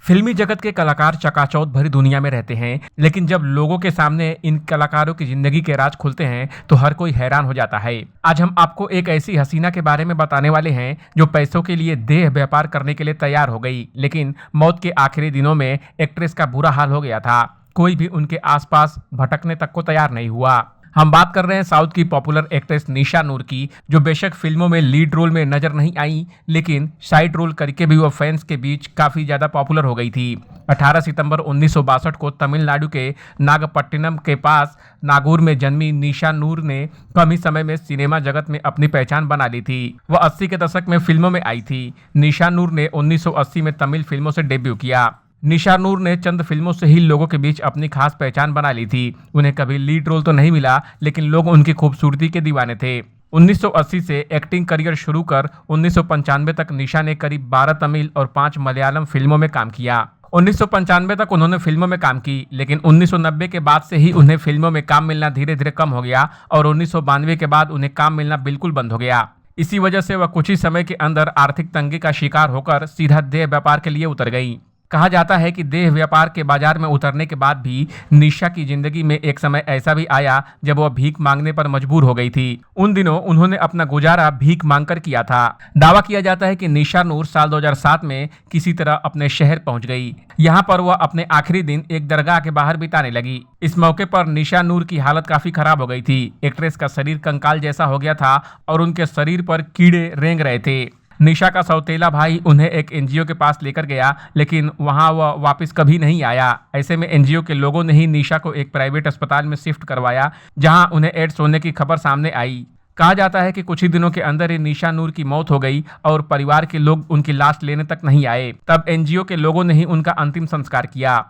फिल्मी जगत के कलाकार चकाचौंध भरी दुनिया में रहते हैं, लेकिन जब लोगों के सामने इन कलाकारों की जिंदगी के राज खुलते हैं तो हर कोई हैरान हो जाता है। आज हम आपको एक ऐसी हसीना के बारे में बताने वाले हैं जो पैसों के लिए देह व्यापार करने के लिए तैयार हो गई, लेकिन मौत के आखिरी दिनों में एक्ट्रेस का बुरा हाल हो गया था। कोई भी उनके आसपास भटकने तक को तैयार नहीं हुआ। हम बात कर रहे हैं साउथ की पॉपुलर एक्ट्रेस निशा नूर की, जो बेशक फिल्मों में लीड रोल में नजर नहीं आई, लेकिन साइड रोल करके भी वो फैंस के बीच काफी ज्यादा पॉपुलर हो गई थी। 18 सितंबर 1962 को तमिलनाडु के नागपट्टिनम के पास नागौर में जन्मी निशा नूर ने कम ही समय में सिनेमा जगत में अपनी पहचान बना ली थी। वह 80 के दशक में फिल्मों में आई थी। निशा नूर ने 1980 में तमिल फिल्मों से डेब्यू किया। निशा नूर ने चंद फिल्मों से ही लोगों के बीच अपनी खास पहचान बना ली थी। उन्हें कभी लीड रोल तो नहीं मिला, लेकिन लोग उनकी खूबसूरती के दीवाने थे। 1980 से एक्टिंग करियर शुरू कर 1995 तक निशा ने करीब 12 तमिल और 5 मलयालम फिल्मों में काम किया। 1995 तक उन्होंने फिल्मों में काम की, लेकिन 1990 के बाद से ही उन्हें फिल्मों में काम मिलना धीरे धीरे कम हो गया और 1992 के बाद उन्हें काम मिलना बिल्कुल बंद हो गया। इसी वजह से वह कुछ ही समय के अंदर आर्थिक तंगी का शिकार होकर सीधा देह व्यापार के लिए उतर गई। कहा जाता है कि देह व्यापार के बाजार में उतरने के बाद भी निशा की जिंदगी में एक समय ऐसा भी आया जब वह भीख मांगने पर मजबूर हो गई थी। उन दिनों उन्होंने अपना गुजारा भीख मांगकर किया था। दावा किया जाता है कि निशा नूर साल 2007 में किसी तरह अपने शहर पहुंच गई। यहाँ पर वह अपने आखिरी दिन एक दरगाह के बाहर बिताने लगी। इस मौके पर निशा नूर की हालत काफी खराब हो गई थी। एक्ट्रेस का शरीर कंकाल जैसा हो गया था और उनके शरीर पर कीड़े रेंग रहे थे। निशा का सौतेला भाई उन्हें एक एनजीओ के पास लेकर गया, लेकिन वहां वह वापस कभी नहीं आया। ऐसे में एनजीओ के लोगों ने ही निशा को एक प्राइवेट अस्पताल में शिफ्ट करवाया, जहां उन्हें एड्स होने की खबर सामने आई। कहा जाता है कि कुछ ही दिनों के अंदर ही निशा नूर की मौत हो गई और परिवार के लोग उनकी लाश लेने तक नहीं आए। तब एनजीओ के लोगों ने ही उनका अंतिम संस्कार किया।